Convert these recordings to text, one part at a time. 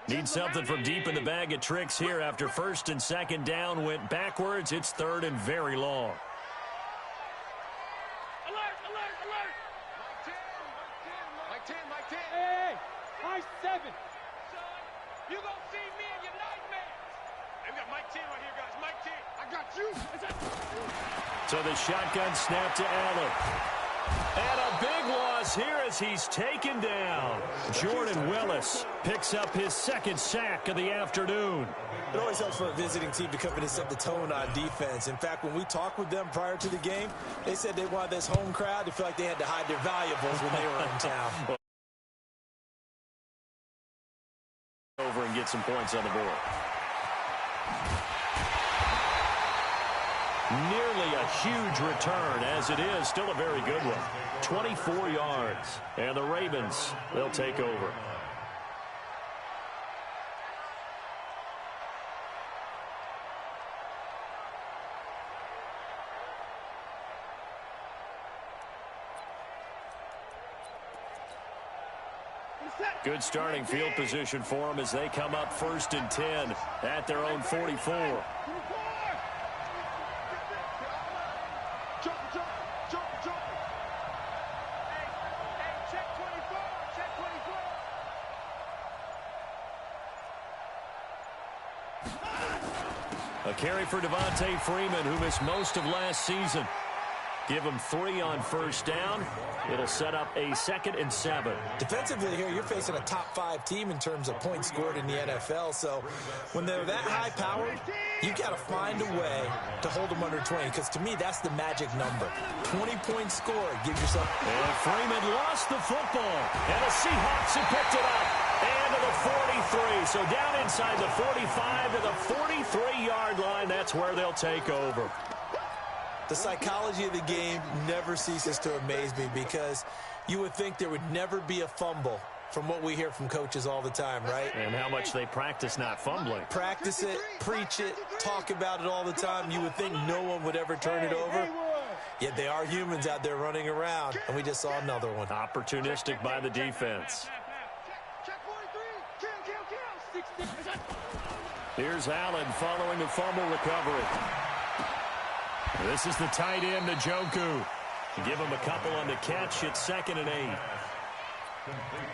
Need something from deep in the bag of tricks here after first and second down went backwards. It's third and very long. Alert, alert, alert. Mike 10. Hey, Mike 7. You gonna see me in your nightmares. I've got Mike 10 right here, guys. Mike 10. I got you. So the shotgun snap to Allen. And a big loss here as he's taken down. Jordan Willis picks up his second sack of the afternoon. It always helps for a visiting team to come in and set the tone on defense. In fact, when we talked with them prior to the game, they said they wanted this home crowd to feel like they had to hide their valuables when they were in town. Over and get some points on the board. Nearly a huge return, as it is still a very good one. 24 yards. And the Ravens, they'll take over. Good starting field position for them as they come up first and 10 at their own 44. A carry for Devontae Freeman, who missed most of last season. Give him 3 on first down. It'll set up a 2nd and 7. Defensively here, you're facing a top 5 team in terms of points scored in the NFL. So when they're that high-powered, you've got to find a way to hold them under 20, because to me, that's the magic number. 20 points scored. Give yourself... And Freeman lost the football. And the Seahawks have picked it up. And to the 43. So down inside the 45 to the 43-yard line. That's where they'll take over. The psychology of the game never ceases to amaze me, because you would think there would never be a fumble from what we hear from coaches all the time, right? And how much they practice not fumbling. Practice it, preach it, talk about it all the time. You would think no one would ever turn it over. Yet they are humans out there running around, and we just saw another one. Opportunistic by the defense. Here's Allen following the fumble recovery. This is the tight end, Njoku. Give him a couple on the catch. It's 2nd and 8.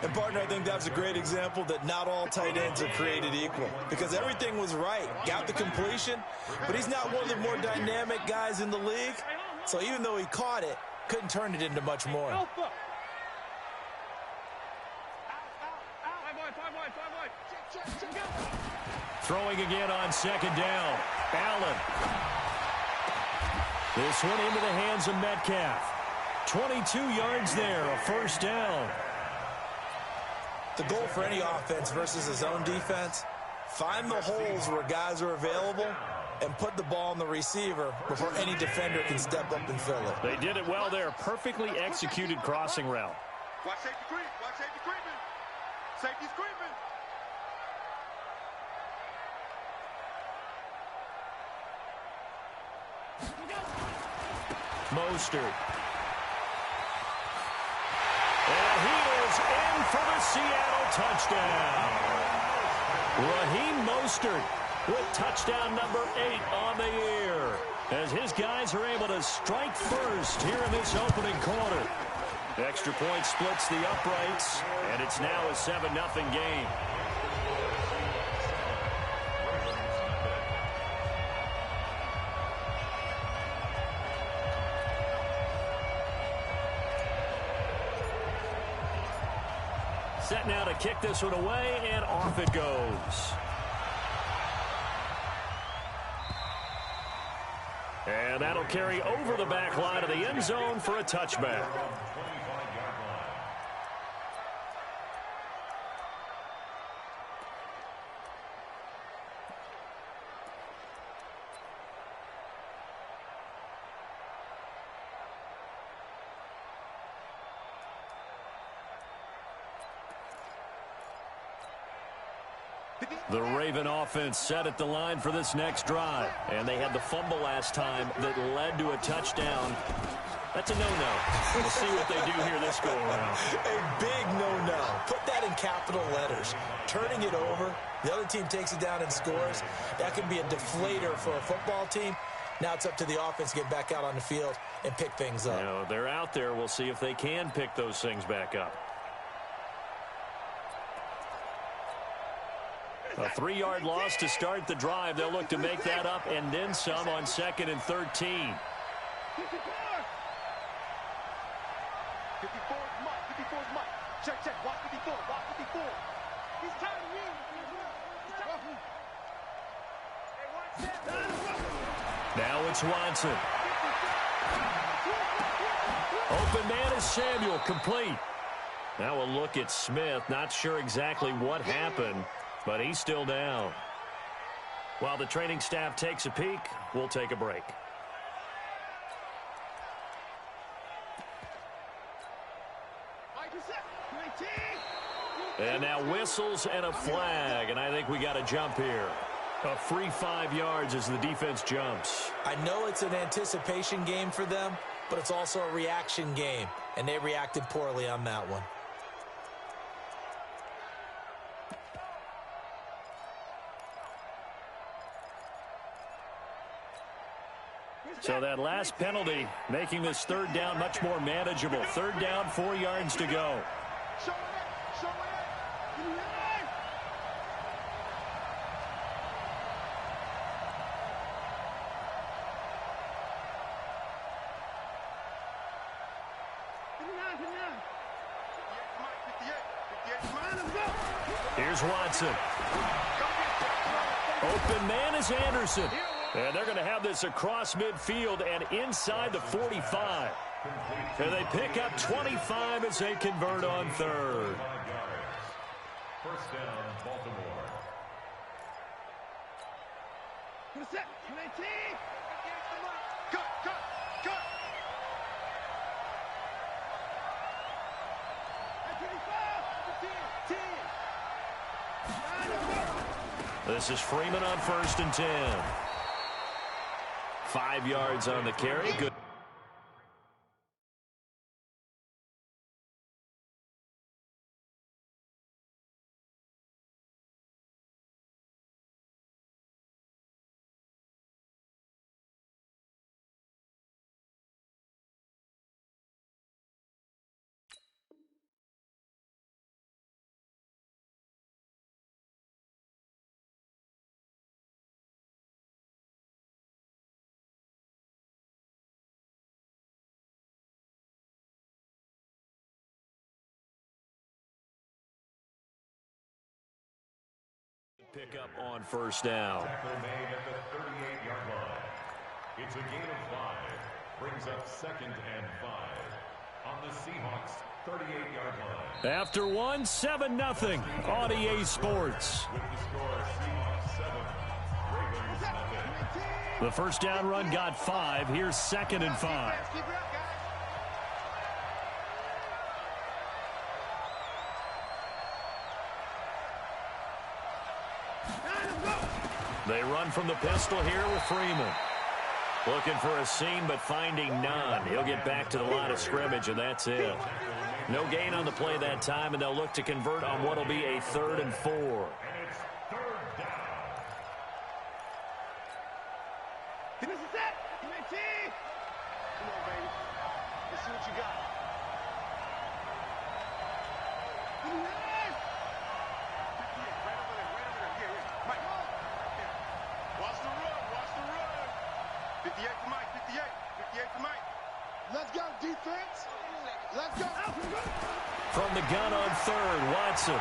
And, partner, I think that's a great example that not all tight ends are created equal, because everything was right. Got the completion, but he's not one of the more dynamic guys in the league. So even though he caught it, couldn't turn it into much more. Throwing again on 2nd down. Allen. This one into the hands of Metcalf. 22 yards there, a first down. The goal for any offense versus his own defense, find the holes where guys are available and put the ball on the receiver before any defender can step up and fill it. They did it well there. Perfectly executed crossing route. Watch safety creep. Watch safety creeping. Safety's creeping. Mostert. And he is in for the Seattle touchdown. Raheem Mostert with touchdown number 8 on the year, as his guys are able to strike first here in this opening quarter. Extra point splits the uprights, and it's now a 7-0 game. Set now to kick this one away, and off it goes. And that'll carry over the back line of the end zone for a touchback. The Raven offense set at the line for this next drive. And they had the fumble last time that led to a touchdown. That's a no-no. We'll see what they do here this go-around. A big no-no. Put that in capital letters. Turning it over, the other team takes it down and scores. That can be a deflator for a football team. Now it's up to the offense to get back out on the field and pick things up. You know, they're out there. We'll see if they can pick those things back up. A 3-yard loss to start the drive. They'll look to make that up and then some on 2nd and 13. 54 is Mike. 54 is Mike. Check. Watch 54. Watch 54. He's trying to win. Now it's Watson. Open man is Samuel, complete. Now we'll look at Smith. Not sure exactly what happened, but he's still down. While the training staff takes a peek, we'll take a break. And now whistles and a flag, and I think we got a jump here. A free 5 yards as the defense jumps. I know it's an anticipation game for them, but it's also a reaction game, and they reacted poorly on that one. So that last penalty making this 3rd down much more manageable. 3rd down, 4 yards to go. Here's Watson. Open man is Anderson. And they're going to have this across midfield and inside the 45. And they pick up 25 as they convert on 3rd. First down, Baltimore. This is Freeman on 1st and 10. 5 yards on the carry. Good. Pick up on 1st down. Tackle made at the 38-yard line. It's a gain of 5. Brings up 2nd and 5 on the Seahawks 38-yard line. After 1, 7-0 on EA Sports. With the score, Seahawks 7, Ravens nothing. The 1st down run got 5. Here's 2nd and 5. They run from the pistol here with Freeman. Looking for a seam, but finding none. He'll get back to the line of scrimmage, and that's it. No gain on the play that time, and they'll look to convert on what will be a 3rd and 4. And it's 3rd down. This is it. Come on, baby. Let's see what you got. Watch the run. 58 for Mike. 58 for Mike. Let's go, defense. Let's go. From the gun on 3rd, Watson.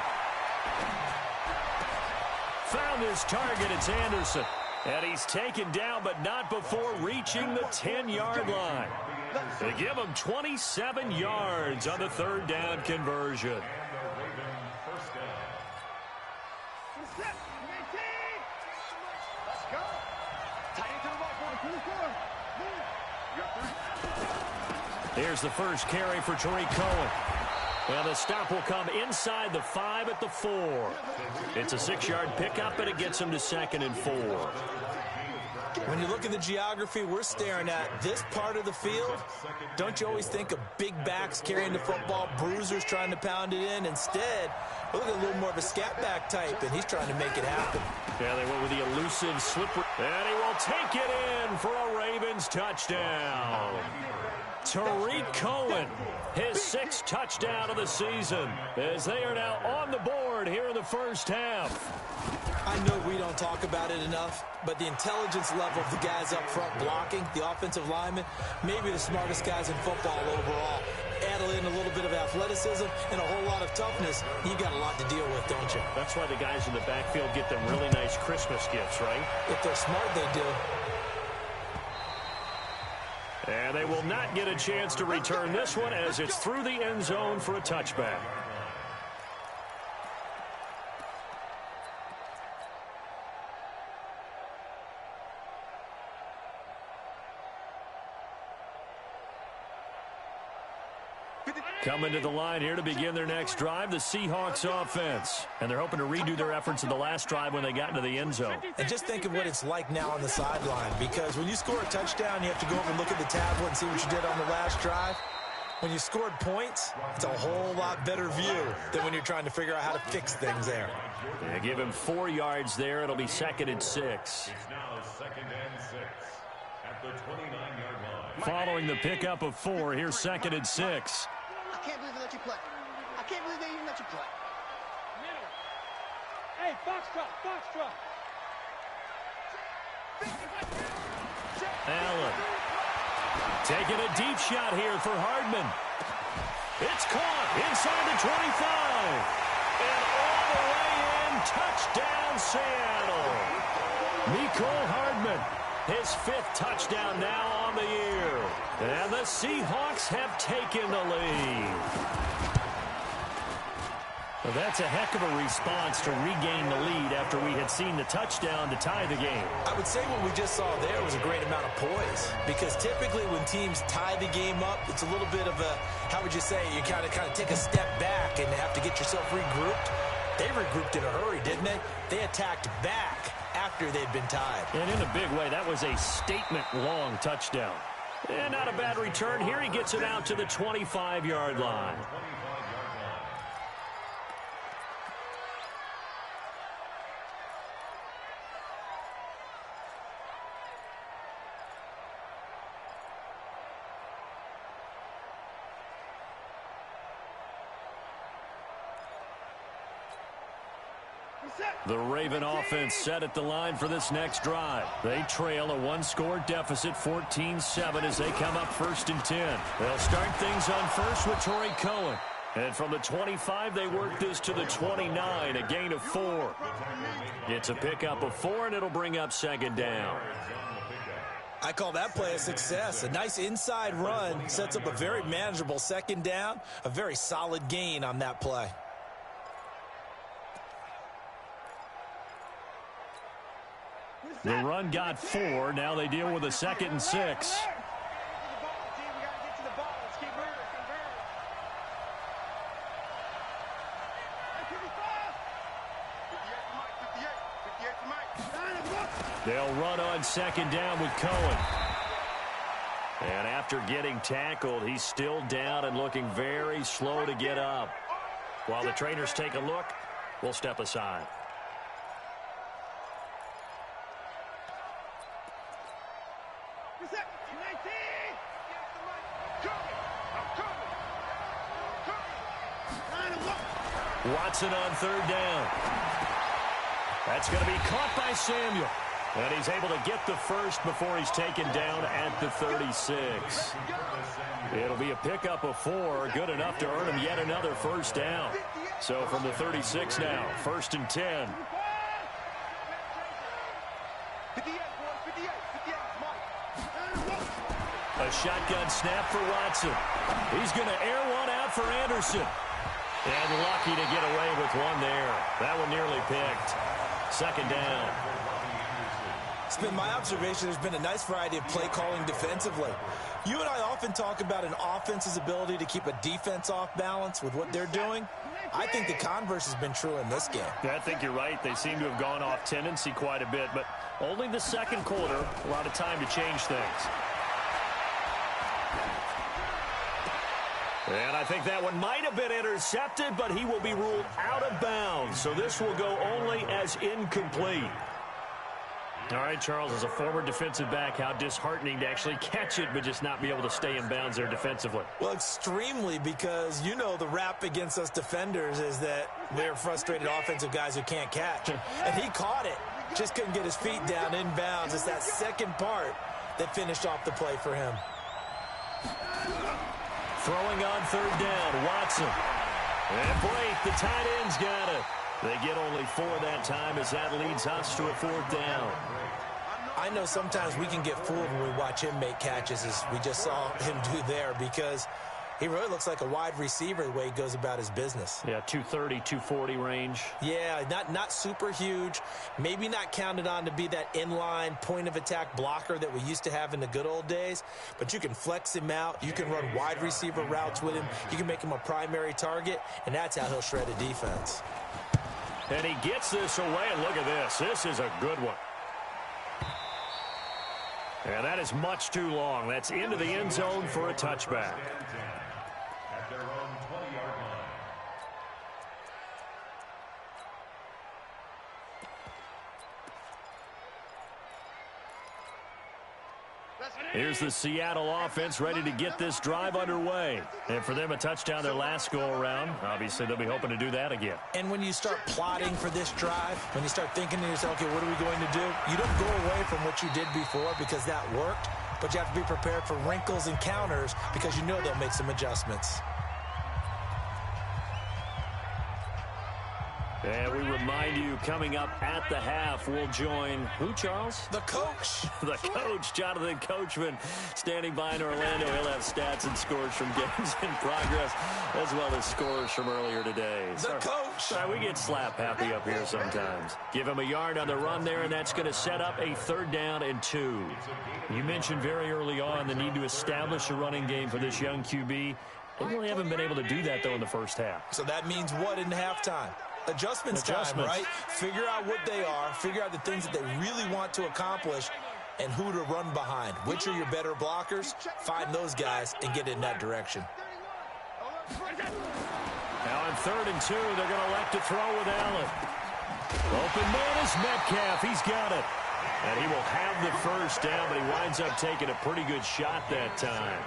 Found his target. It's Anderson. And he's taken down, but not before reaching the 10-yard line. They give him 27 yards on the 3rd down conversion. And the Raven first down. Let's go. Tight into the ball. You got 3. Here's the first carry for Tariq Cohen. Well, the stop will come inside the 5 at the 4. It's a 6-yard pickup, and it gets him to 2nd and 4. When you look at the geography we're staring at, this part of the field, don't you always think of big backs carrying the football, bruisers trying to pound it in? Instead, we're looking at a little more of a scat back type, and he's trying to make it happen. Yeah, they went with the elusive slippery. And he will take it in for a Ravens touchdown. Tariq Cohen, his 6th touchdown of the season, as they are now on the board here in the first half. I know we don't talk about it enough, but the intelligence level of the guys up front blocking, the offensive linemen, maybe the smartest guys in football overall. Add in a little bit of athleticism and a whole lot of toughness, you got a lot to deal with, don't you? That's why the guys in the backfield get them really nice Christmas gifts, right? If they're smart, they do. And they will not get a chance to return this one as it's through the end zone for a touchback. Coming to the line here to begin their next drive, the Seahawks offense. And they're hoping to redo their efforts in the last drive when they got into the end zone. And just think of what it's like now on the sideline, because when you score a touchdown, you have to go over and look at the tablet and see what you did on the last drive. When you scored points, it's a whole lot better view than when you're trying to figure out how to fix things there. Yeah, give him 4 yards there. It'll be 2nd and 6. It's now 2nd and 6 at the 29-yard line. Following the pickup of 4, here's 2nd and 6. I can't believe they let you play. I can't believe they even let you play. Hey, foxtrot, foxtrot. Allen taking a deep shot here for Hardman. It's caught inside the 25. And all the way in, touchdown Seattle. Mecole Hardman, his 5th touchdown now on the year. And the Seahawks have taken the lead. Well, that's a heck of a response to regain the lead after we had seen the touchdown to tie the game. I would say what we just saw there was a great amount of poise, because typically when teams tie the game up, it's a little bit of a, how would you say, you kind of take a step back and have to get yourself regrouped. They regrouped in a hurry, didn't they? They attacked back after they'd been tied. And in a big way, that was a statement-long touchdown. And not a bad return. Here he gets it out to the 25-yard line. The Raven offense set at the line for this next drive. They trail a 1-score deficit, 14-7, as they come up 1st and 10. They'll start things on first with Tariq Cohen. And from the 25, they work this to the 29, a gain of 4. It's a pickup of 4, and it'll bring up 2nd down. I call that play a success. A nice inside run sets up a very manageable 2nd down, a very solid gain on that play. The run got 4. Now they deal with a 2nd and 6. They'll run on 2nd down with Cohen. And after getting tackled, he's still down and looking very slow to get up. While the trainers take a look, we'll step aside. Watson on 3rd down. That's going to be caught by Samuel. And he's able to get the first before he's taken down at the 36. It'll be a pickup of 4, good enough to earn him yet another 1st down. So from the 36 now, 1st and 10. A shotgun snap for Watson. He's going to air one out for Anderson. And lucky to get away with one there. That one nearly picked. 2nd down. It's been my observation there's been a nice variety of play calling defensively. You and I often talk about an offense's ability to keep a defense off balance with what they're doing. I think the converse has been true in this game. Yeah, I think you're right. They seem to have gone off tendency quite a bit, but only the second quarter, a lot of time to change things. And I think that one might have been intercepted, but he will be ruled out of bounds. So this will go only as incomplete. All right, Charles, as a former defensive back, how disheartening to actually catch it but just not be able to stay in bounds there defensively. Well, extremely, because you know the rap against us defenders is that we're frustrated offensive guys who can't catch. And he caught it, just couldn't get his feet down in bounds. It's that second part that finished off the play for him. Throwing on third down, Watson. And Blake, the tight end's got it. They get only 4 that time as that leads us to a 4th down. I know sometimes we can get fooled when we watch him make catches, as we just saw him do there, because he really looks like a wide receiver the way he goes about his business. Yeah, 230, 240 range. Yeah, not super huge. Maybe not counted on to be that inline point-of-attack blocker that we used to have in the good old days, but you can flex him out. You can run wide receiver routes with him. You can make him a primary target, and that's how he'll shred a defense. And he gets this away, and look at this. This is a good one. And that is much too long. That's into the end zone for a touchback. At their own 20-yard line. Here's the Seattle offense ready to get this drive underway. And for them, a touchdown their last go-around. Obviously, they'll be hoping to do that again. And when you start plotting for this drive, when you start thinking to yourself, okay, what are we going to do? You don't go away from what you did before because that worked, but you have to be prepared for wrinkles and counters because you know they'll make some adjustments. And we remind you, coming up at the half, we'll join who, Charles? The coach. The coach, Jonathan Coachman, standing by in Orlando. He'll have stats and scores from games in progress, as well as scores from earlier today. The coach. Sorry, we get slap happy up here sometimes. Give him a yard on the run there, and that's going to set up a 3rd down and 2. You mentioned very early on the need to establish a running game for this young QB. They really haven't been able to do that, though, in the first half. So that means what in halftime? Adjustments time, right? Figure out what they are, figure out the things that they really want to accomplish, and who to run behind. Which are your better blockers? Find those guys and get in that direction. Now on 3rd and 2, they're going to elect to throw with Allen. Open man is Metcalf. He's got it. And he will have the 1st down, but he winds up taking a pretty good shot that time.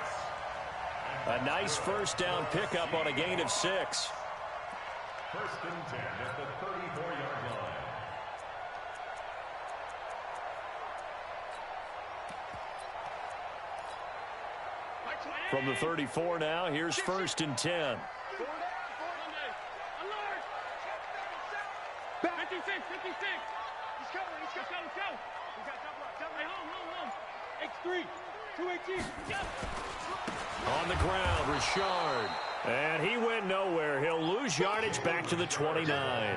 A nice 1st down pickup on a gain of 6. 1st and 10 at the 34-yard line. From the 34 now, here's 1st and 10. 56. He's coming. Let's go. We got double. Hey, home. X3. 218. On the ground, Richard. And he went nowhere. He'll lose yardage back to the 29.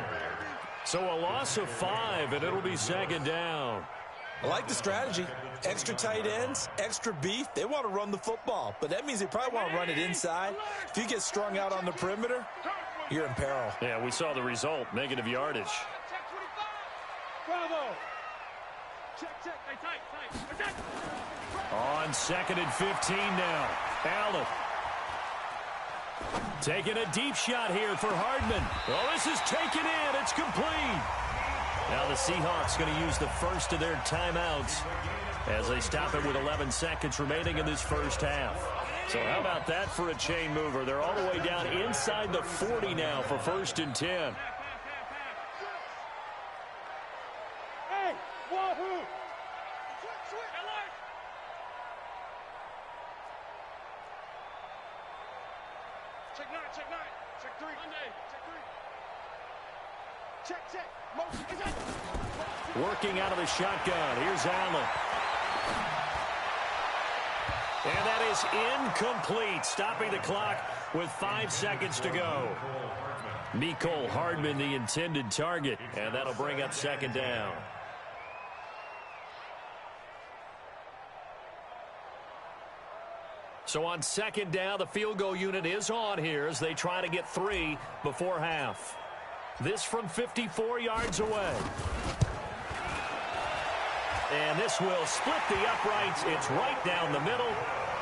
So a loss of 5, and it'll be 2nd down. I like the strategy. Extra tight ends, extra beef. They want to run the football, but that means they probably want to run it inside. If you get strung out on the perimeter, you're in peril. Yeah, we saw the result, negative yardage. Bravo. Check. Hey, tight. On 2nd and 15 now. Allen. Taking a deep shot here for Hardman. Oh, this is taken in. It's complete. Now the Seahawks going to use the first of their timeouts as they stop it with 11 seconds remaining in this first half. So how about that for a chain mover? They're all the way down inside the 40 now for 1st and 10. Hey, wahoo! Check 9. Check 3. Check. Working out of the shotgun. Here's Allen. And that is incomplete, stopping the clock with 5 seconds to go. Mecole Hardman, the intended target, and that'll bring up 2nd down. So on second down, the field goal unit is on here as they try to get 3 before half. This from 54 yards away. And this will split the uprights. It's right down the middle.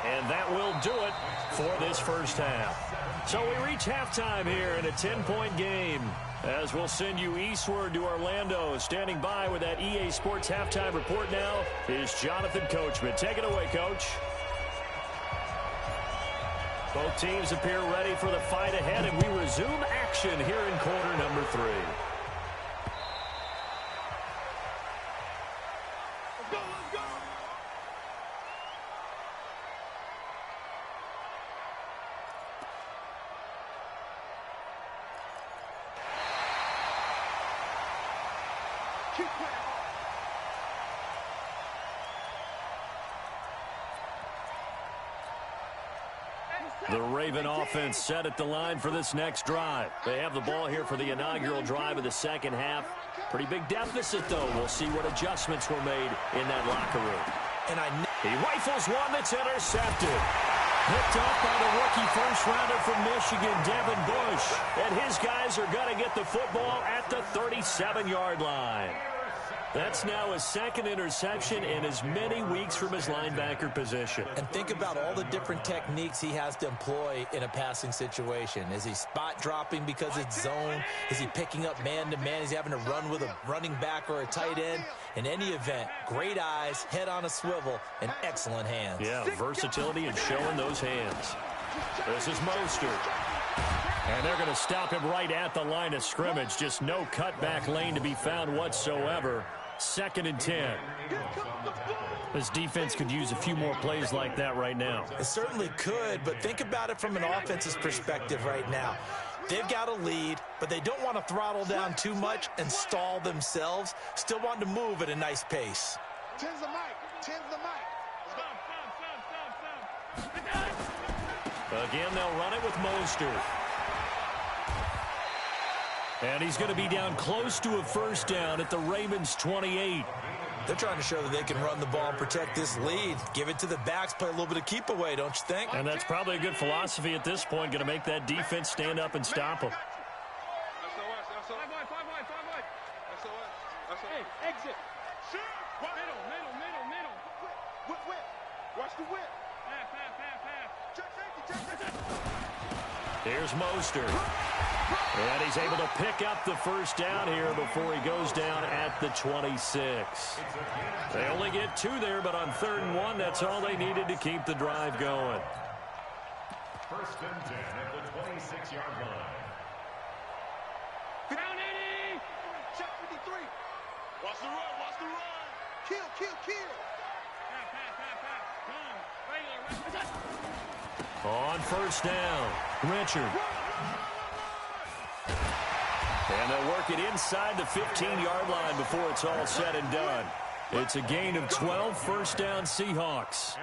And that will do it for this first half. So we reach halftime here in a 10-point game. As we'll send you eastward to Orlando. Standing by with that EA Sports halftime report now is Jonathan Coachman. Take it away, Coach. Both teams appear ready for the fight ahead, and we resume action here in quarter number 3. Let's go, let's go! Keep playing hard. The Raven offense set at the line for this next drive. They have the ball here for the inaugural drive of the second half. Pretty big deficit, though. We'll see what adjustments were made in that locker room. And he rifles one that's intercepted. Picked off by the rookie first-rounder from Michigan, Devin Bush. And his guys are going to get the football at the 37-yard line. That's now his second interception in as many weeks from his linebacker position. And think about all the different techniques he has to employ in a passing situation. Is he spot dropping because it's zone? Is he picking up man-to-man? Is he having to run with a running back or a tight end? In any event, great eyes, head on a swivel, and excellent hands. Yeah, versatility and showing those hands. This is Mostert. And they're going to stop him right at the line of scrimmage. Just no cutback lane to be found whatsoever. 2nd and 10. This defense could use a few more plays like that right now. It certainly could, but think about it from an offense's perspective right now. They've got a lead, but they don't want to throttle down too much and stall themselves. Still want to move at a nice pace. Tens the mic. Tens the mic. Again, they'll run it with Mostert. And he's going to be down close to a first down at the Ravens' 28. They're trying to show that they can run the ball and protect this lead. Give it to the backs, play a little bit of keep away, don't you think? And that's probably a good philosophy at this point, going to make that defense stand up and stop them. Hey, exit. Shoot. Middle. Whip. Watch the whip. Pass. Check safety. Here's Mostert. And he's able to pick up the first down here before he goes down at the 26. They only get 2 there, but on 3rd and 1, that's all they needed to keep the drive going. 1st and 10 at the 26-yard line. Down 80. Check 53. Watch the run. Kill. On 1st down, Richard. And they'll work it inside the 15-yard line before it's all said and done. It's a gain of 12, 1st down Seahawks.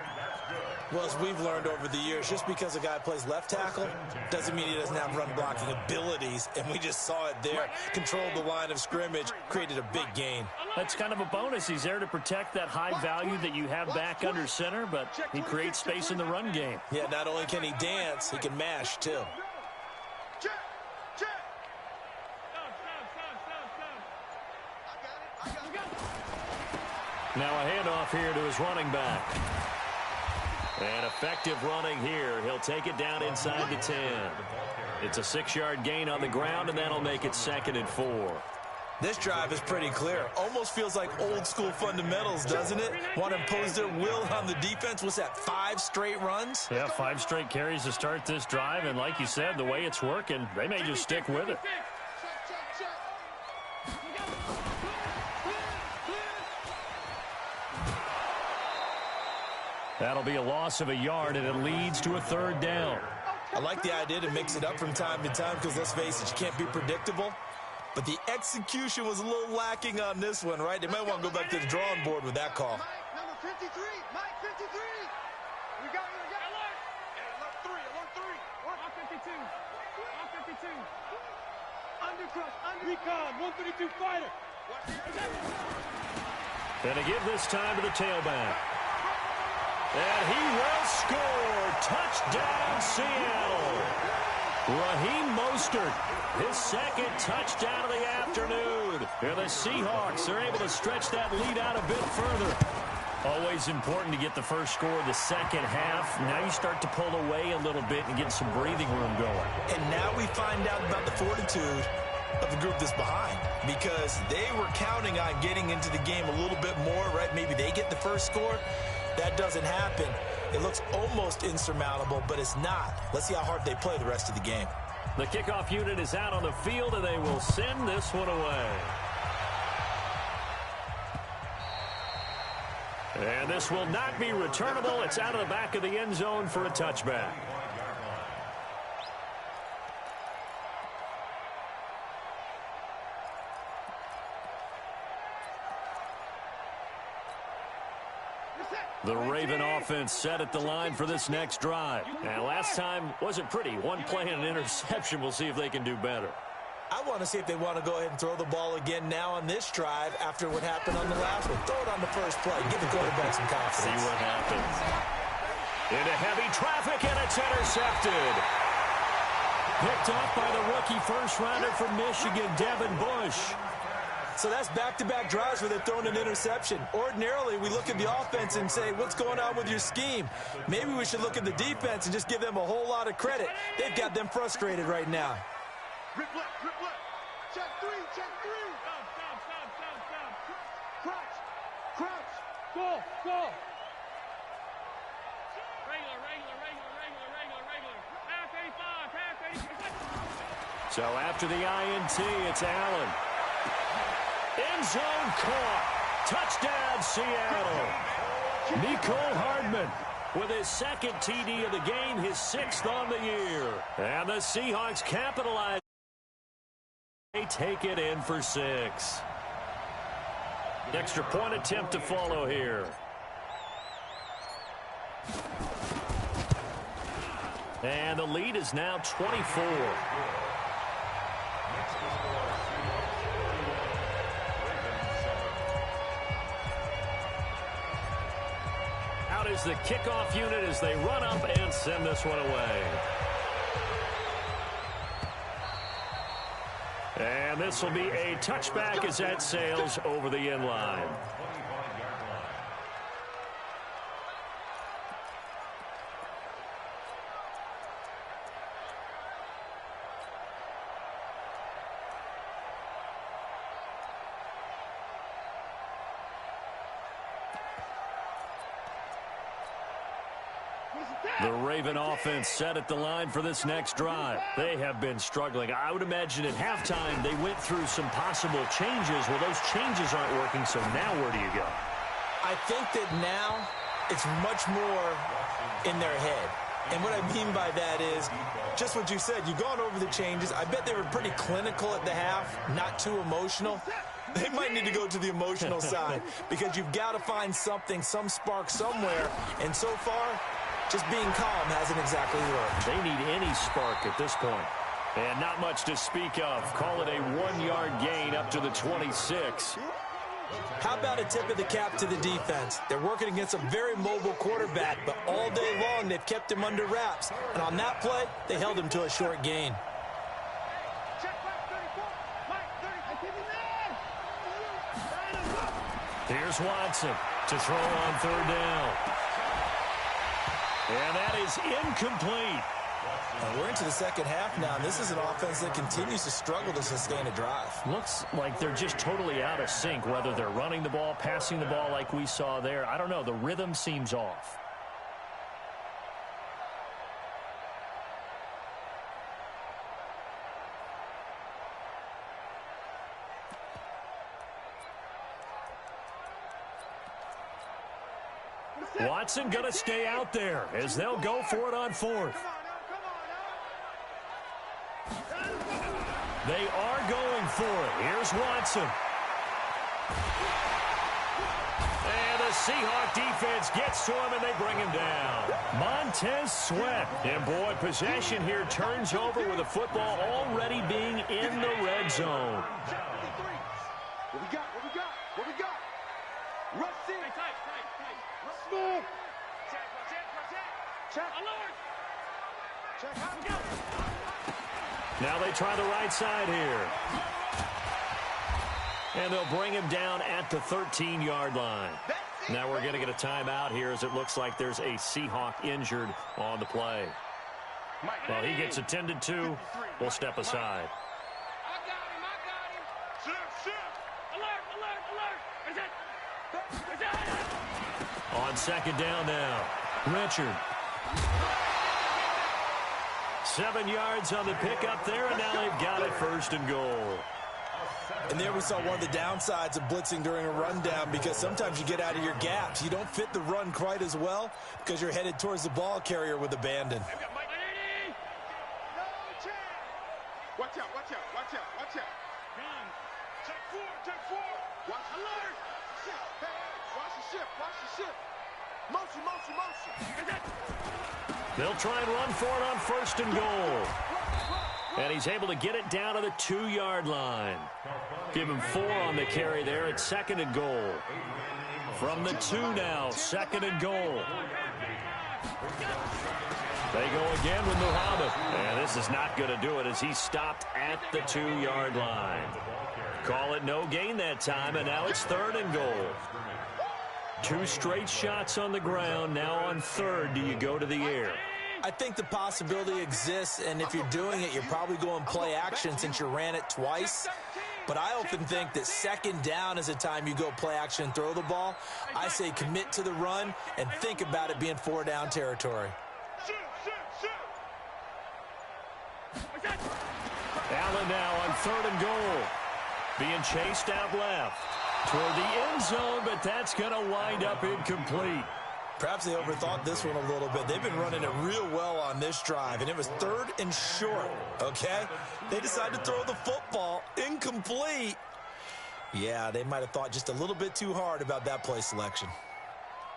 Well, as we've learned over the years, just because a guy plays left tackle doesn't mean he doesn't have run blocking abilities. And we just saw it there. Controlled the line of scrimmage, created a big gain. That's kind of a bonus. He's there to protect that high value that you have back under center, but he creates space in the run game. Yeah, not only can he dance, he can mash, too. Check. Now a handoff here to his running back. And effective running here. He'll take it down inside the 10. It's a 6-yard gain on the ground, and that'll make it 2nd and 4. This drive is pretty clear. Almost feels like old school fundamentals, doesn't it? Want to impose their will on the defense. What's that, 5 straight runs? Yeah, 5 straight carries to start this drive. And like you said, the way it's working, they may just stick with it. That'll be a loss of a yard, and it leads to a 3rd down. I like the idea to mix it up from time to time because, let's face it, you can't be predictable. But the execution was a little lacking on this one, right? They might want to go back to the drawing board with that call. Number 53, Mike 53. We got alert 3. On 52. Undercrush. Recon. 132 fighter. Gonna give this time to the tailback. And he will score. Touchdown, Seattle. Raheem Mostert, his second touchdown of the afternoon. And the Seahawks are able to stretch that lead out a bit further. Always important to get the first score of the second half. Now you start to pull away a little bit and get some breathing room going. And now we find out about the fortitude of the group that's behind, because they were counting on getting into the game a little bit more, right? Maybe they get the first score. That doesn't happen. It looks almost insurmountable, but it's not. Let's see how hard they play the rest of the game. The kickoff unit is out on the field, and they will send this one away. And this will not be returnable. It's out of the back of the end zone for a touchback. The Raven offense set at the line for this next drive. And last time wasn't pretty. One play and an interception. We'll see if they can do better. I want to see if they want to go ahead and throw the ball again now on this drive after what happened on the last one. Throw it on the first play. Give the quarterback some confidence. See what happens. Into heavy traffic, and it's intercepted. Picked off by the rookie first-rounder from Michigan, Devin Bush. So that's back-to-back drives where they're throwing an interception. Ordinarily, we look at the offense and say, what's going on with your scheme? Maybe we should look at the defense and just give them a whole lot of credit. They've got them frustrated right now. Rip left, rip left. Check three, check three. Stop. Crouch, crouch. Ball. Regular. Half 85. So after the INT, it's Allen. End zone caught. Touchdown, Seattle. Mecole Hardman with his second TD of the game, his sixth on the year. And the Seahawks capitalize. They take it in for 6. Extra point attempt to follow here. And the lead is now 24. Out is the kickoff unit as they run up and send this one away. And this will be a touchback as that sails over the end line. The Raven offense set at the line for this next drive. They have been struggling. I would imagine at halftime they went through some possible changes. Well, those changes aren't working, so now where do you go? I think that now it's much more in their head. And what I mean by that is just what you said. You've gone over the changes. I bet they were pretty clinical at the half, not too emotional. They might need to go to the emotional side because you've got to find something, some spark somewhere. And so far, just being calm hasn't exactly worked. They need any spark at this point. And not much to speak of. Call it a 1-yard gain up to the 26. How about a tip of the cap to the defense? They're working against a very mobile quarterback, but all day long they've kept him under wraps. And on that play, they held him to a short gain. Here's Watson to throw on third down. And that is incomplete. We're into the second half now, and this is an offense that continues to struggle to sustain a drive. Looks like they're just totally out of sync, whether they're running the ball, passing the ball like we saw there. I don't know. The rhythm seems off. Watson going to stay out there as they'll go for it on fourth. They are going for it. Here's Watson. And the Seahawk defense gets to him, and they bring him down. Montez Sweat. And, boy, possession here turns over with the football already being in the red zone. What we got? Rush in. Tight. Smooth. Now they try the right side here. And they'll bring him down at the 13-yard line. Now we're going to get a timeout here as it looks like there's a Seahawk injured on the play. While he gets attended to, we'll step aside. On second down now, Richard. 7 yards on the pickup there, and now they've got it 1st and goal. And there we saw one of the downsides of blitzing during a rundown, because sometimes you get out of your gaps. You don't fit the run quite as well because you're headed towards the ball carrier with abandon. Watch out, watch out, watch out, watch out. Check 4. Watch alert. Watch the ship, watch the ship. Motion. They'll try and run for it on 1st and goal. And he's able to get it down to the 2-yard line. Give him 4 on the carry there at 2nd and goal. From the 2 now, 2nd and goal. They go again with Muhammad. And this is not going to do it as he's stopped at the 2-yard line. Call it no gain that time, and now it's 3rd and goal. 2 straight shots on the ground. Now on 3rd, do you go to the air? I think the possibility exists, and if you're doing it, you're probably going play action since you ran it twice. But I often think that 2nd down is a time you go play action and throw the ball. I say commit to the run and think about it being 4-down territory. Allen now on 3rd and goal. Being chased out left toward the end zone, but that's going to wind up incomplete. Perhaps they overthought this one a little bit. They've been running it real well on this drive, and it was 3rd and short, okay? They decided to throw the football incomplete. Yeah, they might have thought just a little bit too hard about that play selection.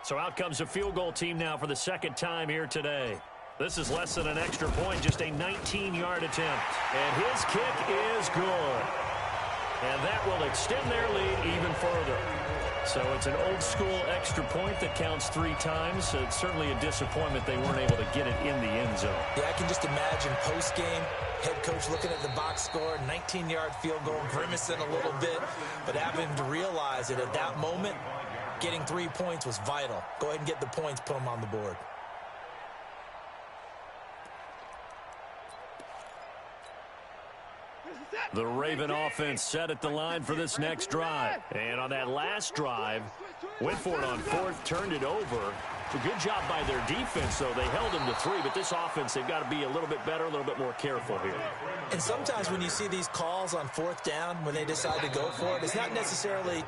So out comes a field goal team now for the 2nd time here today. This is less than an extra point, just a 19-yard attempt. And his kick is good. And that will extend their lead even further. So it's an old-school extra point that counts 3 times. So it's certainly a disappointment they weren't able to get it in the end zone. Yeah, I can just imagine post-game, head coach looking at the box score, 19-yard field goal, grimacing a little bit, but having to realize that at that moment, getting 3 points was vital. Go ahead and get the points, put them on the board. The Raven offense set at the line for this next drive. And on that last drive, went for it on 4th, turned it over. It's a good job by their defense, though. They held them to 3, but this offense, they've got to be a little bit better, a little bit more careful here. And sometimes when you see these calls on 4th down, when they decide to go for it, it's not necessarily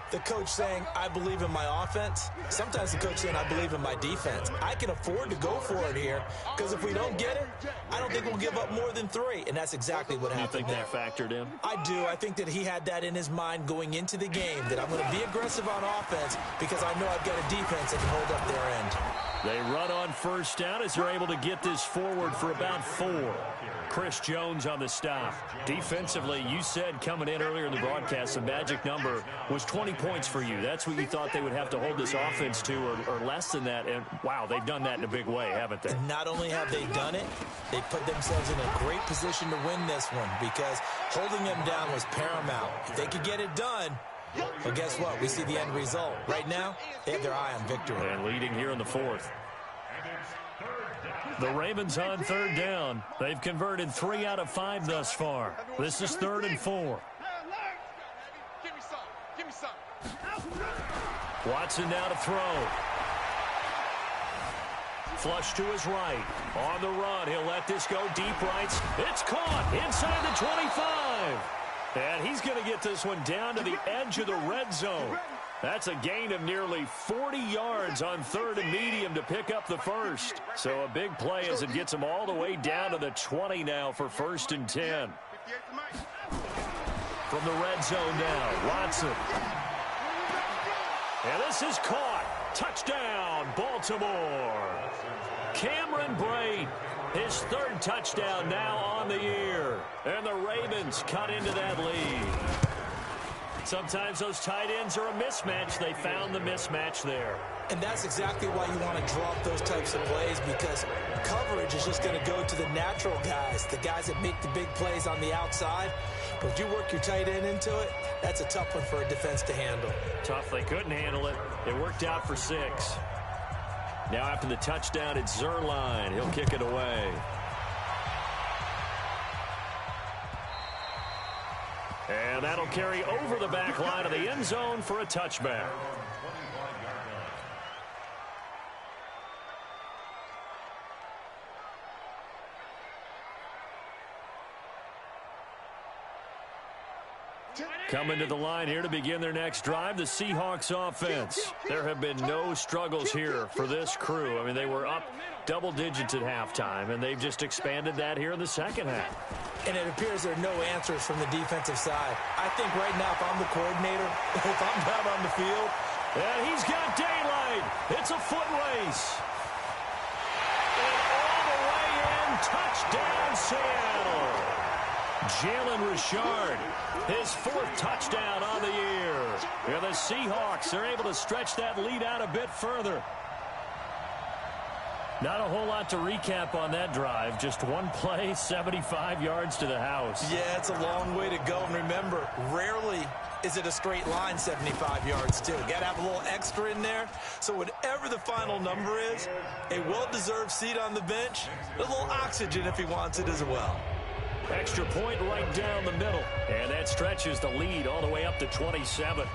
the coach saying, I believe in my offense. Sometimes the coach saying, I believe in my defense. I can afford to go for it here because if we don't get it, I don't think we'll give up more than 3. And that's exactly what happened. You think that factored in? I do. I think that he had that in his mind going into the game, that I'm going to be aggressive on offense because I know I've got a defense that can hold up their end. They run on 1st down as they're able to get this forward for about 4. Chris Jones on the stop. Defensively, you said coming in earlier in the broadcast, the magic number was 20 points for you. That's what you thought they would have to hold this offense to, or less than that. And, wow, they've done that in a big way, haven't they? And not only have they done it, they put themselves in a great position to win this one because holding them down was paramount. If they could get it done, well, guess what? We see the end result. Right now, they have their eye on victory. And leading here in the 4th. The Ravens on 3rd down. They've converted 3 out of 5 thus far. This is 3rd and 4. Give me some. Watson now to throw. Flush to his right. On the run, he'll let this go deep right. It's caught inside the 25. And he's going to get this one down to the edge of the red zone. That's a gain of nearly 40 yards on 3rd and medium to pick up the 1st. So a big play as it gets him all the way down to the 20 now for 1st and 10. From the red zone now, Watson. And this is caught. Touchdown, Baltimore. Cameron Brate, his 3rd touchdown now on the year. And the Ravens cut into that lead. Sometimes those tight ends are a mismatch. They found the mismatch there. And that's exactly why you want to draw up those types of plays, because coverage is just going to go to the natural guys, the guys that make the big plays on the outside. But if you work your tight end into it, that's a tough one for a defense to handle. Tough. They couldn't handle it. It worked out for 6. Now after the touchdown, it's Zerline. He'll kick it away. And that'll carry over the back line of the end zone for a touchback. Coming to the line here to begin their next drive, the Seahawks offense. There have been no struggles here for this crew. I mean, they were up double digits at halftime, and they've just expanded that here in the second half. And it appears there are no answers from the defensive side. I think right now, if I'm the coordinator, if I'm down on the field, and he's got daylight. It's a foot race. And all the way in, touchdown Seattle. Jalen Richard, his 4th touchdown on the year. Yeah, the Seahawks are able to stretch that lead out a bit further. Not a whole lot to recap on that drive. Just one play, 75 yards to the house. Yeah, it's a long way to go. And remember, rarely is it a straight line 75 yards, too. Got to have a little extra in there. So whatever the final number is, a well-deserved seat on the bench, a little oxygen if he wants it as well. Extra point right down the middle. And that stretches the lead all the way up to 27.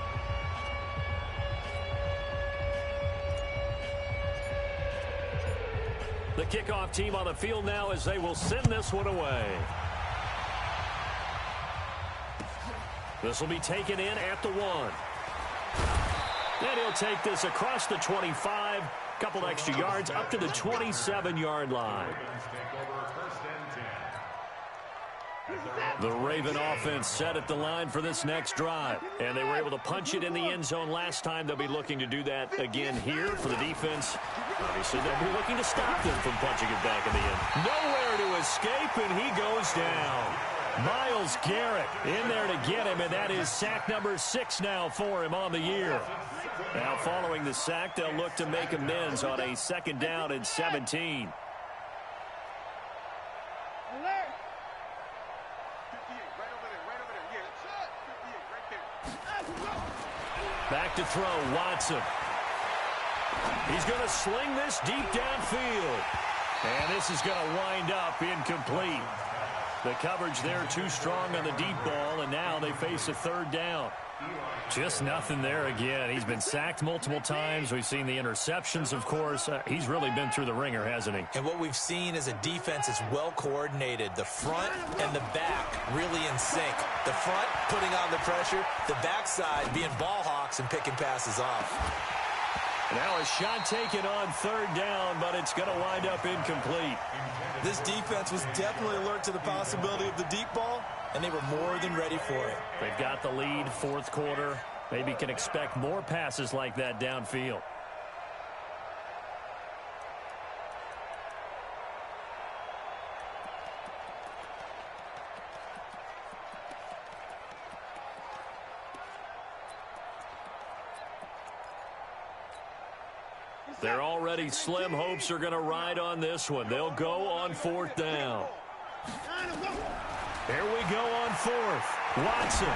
The kickoff team on the field now as they will send this one away. This will be taken in at the 1. And he'll take this across the 25. Couple extra yards up to the 27-yard line. The Raven offense set at the line for this next drive. And they were able to punch it in the end zone last time. They'll be looking to do that again here for the defense. Obviously, they'll be looking to stop them from punching it back in the end. Nowhere to escape, and he goes down. Myles Garrett in there to get him, and that is sack number 6 now for him on the year. Now, following the sack, they'll look to make amends on a 2nd down and 17. Back to throw, Watson. He's going to sling this deep downfield. And this is going to wind up incomplete. The coverage there too strong on the deep ball, and now they face a 3rd down. Just nothing there again. He's been sacked multiple times. We've seen the interceptions, of course. He's really been through the ringer, hasn't he? And what we've seen is a defense that's well coordinated. The front and the back really in sync. The front putting on the pressure, the backside being ball hawks and picking passes off. Now a shot taken on 3rd down, but it's going to wind up incomplete. This defense was definitely alert to the possibility of the deep ball, and they were more than ready for it. They've got the lead, 4th quarter. Maybe can expect more passes like that downfield. Their already slim hopes are going to ride on this one. They'll go on 4th down. Here we go on 4th. Watson.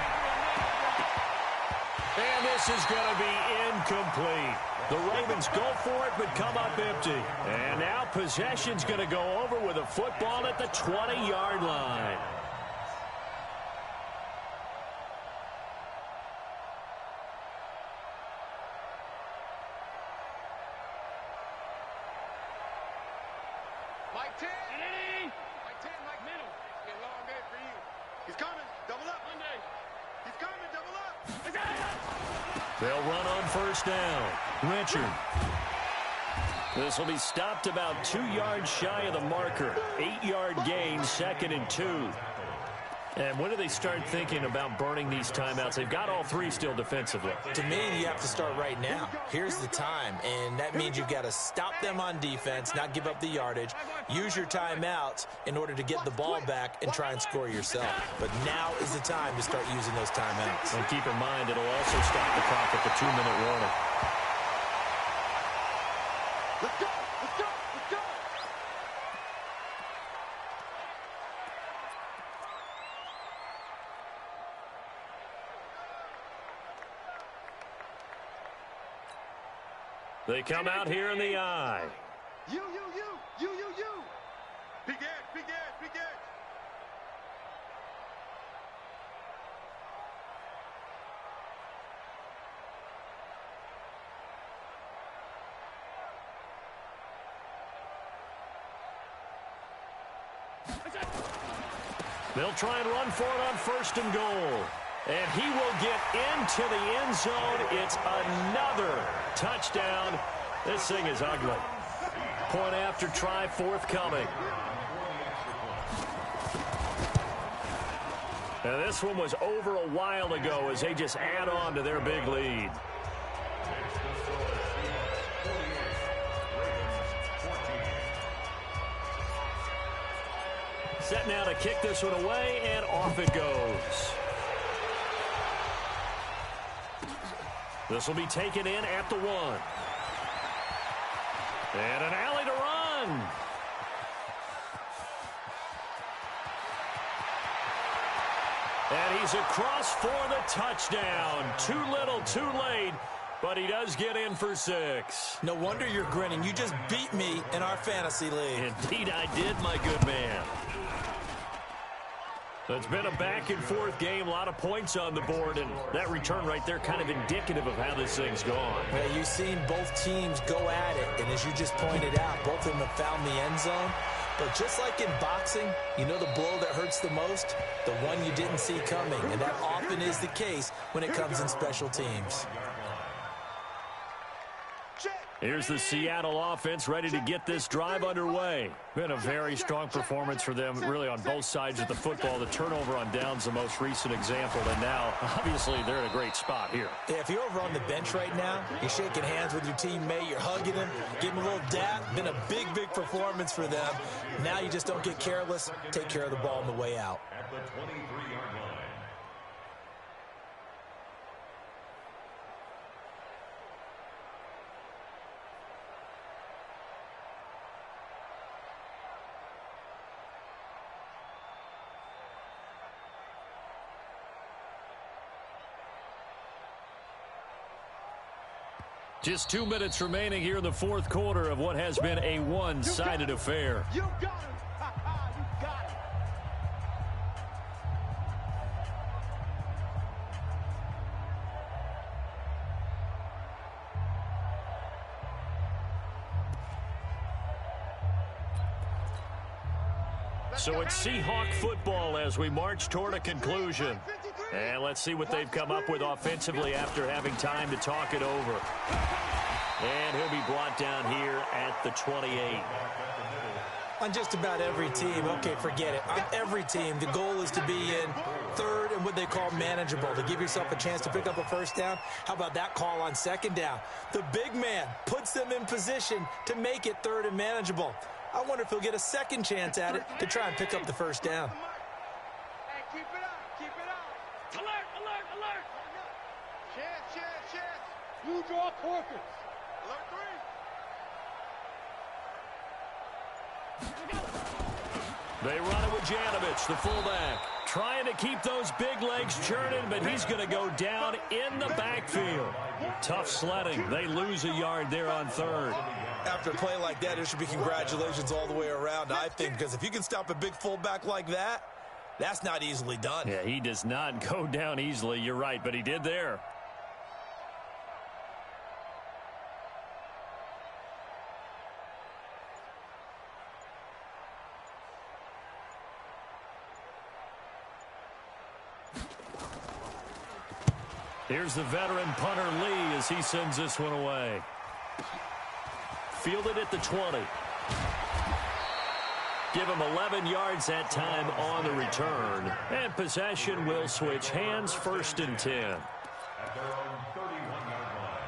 And this is going to be incomplete. The Ravens go for it, but come up empty. And now possession's going to go over with a football at the 20-yard line. Mike 10. Mike 10, Mike middle. It's a long day for you. He's coming. Double up. Monday. He's coming. Double up. They'll run on 1st down. Richard. This will be stopped about 2 yards shy of the marker. 8-yard gain, 2nd and 2. And when do they start thinking about burning these timeouts? They've got all three still defensively. To me, you have to start right now. Here's the time, and that means you've got to stop them on defense, not give up the yardage, use your timeouts in order to get the ball back and try and score yourself. But now is the time to start using those timeouts. And keep in mind, it'll also stop the clock at the 2-minute warning. Let's go! Let's go! Let's go! They come out here in the eye. You. Big edge, big edge, big edge. They'll try and run for it on 1st and goal. And he will get into the end zone. It's another touchdown. This thing is ugly. Point after try forthcoming. Now this one was over a while ago as they just add on to their big lead. Set now to kick this one away, and off it goes. This will be taken in at the 1. And an alley to run. And he's across for the touchdown. Too little, too late, but he does get in for 6. No wonder you're grinning. You just beat me in our fantasy league. Indeed I did, my good man. It's been a back-and-forth game, a lot of points on the board, and that return right there kind of indicative of how this thing's gone. Well, you've seen both teams go at it, and as you just pointed out, both of them have found the end zone. But just like in boxing, you know the blow that hurts the most? The one you didn't see coming, and that often is the case when it comes in special teams. Here's the Seattle offense ready to get this drive underway. Been a very strong performance for them, really, on both sides of the football. The turnover on downs, the most recent example, and now, obviously, they're in a great spot here. Yeah, if you're over on the bench right now, you're shaking hands with your teammate, you're hugging him, giving him a little dap. Been a big, big performance for them. Now you just don't get careless. Take care of the ball on the way out. At the 23-yard line. Just 2 minutes remaining here in the 4th quarter of what has been a one-sided affair. You got him. You got him. So it's Seahawk football as we march toward a conclusion. And let's see what they've come up with offensively after having time to talk it over. And he'll be brought down here at the 28. On just about every team, okay, forget it. On every team, the goal is to be in third and what they call manageable, to give yourself a chance to pick up a first down. How about that call on second down? The big man puts them in position to make it third and manageable. I wonder if he'll get a second chance at it to try and pick up the first down. Hey, keep it up. Keep it up. Alert, alert, alert. Chance. You draw quarters. Alert 3. They run it with Janovich, the fullback, trying to keep those big legs churning, but he's going to go down in the backfield. Tough sledding. They lose a yard there on third. After a play like that, there should be congratulations all the way around, I think, because if you can stop a big fullback like that, that's not easily done. Yeah, he does not go down easily. You're right, but he did there. Here's the veteran punter Lee as he sends this one away. Fielded at the 20. give him 11 yards that time on the return. And possession will switch hands, 1st and 10. At their own 31-yard line.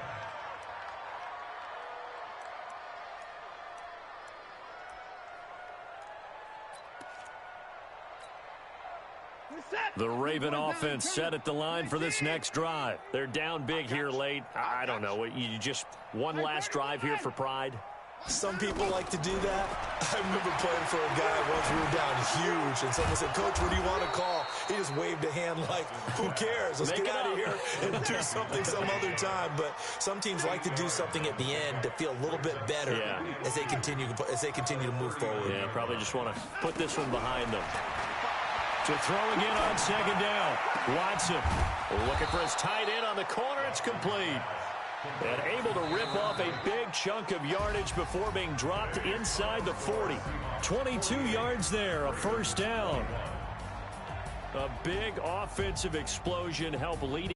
The Raven offense set at the line for this next drive. They're down big here late. I don't know. You just one last drive here for pride? Some people like to do that. I remember playing for a guy once. We were down huge, and someone said, "Coach, what do you want to call?" He just waved a hand like, "Who cares? Let's get out of here and do something some other time." But some teams like to do something at the end to feel a little bit better as they continue to move forward. Yeah, probably just want to put this one behind them. To throw again on 2nd down. Watson looking for his tight end on the corner. It's complete. And able to rip off a big chunk of yardage before being dropped inside the 40. 22 yards there, a 1st down. A big offensive explosion helped lead.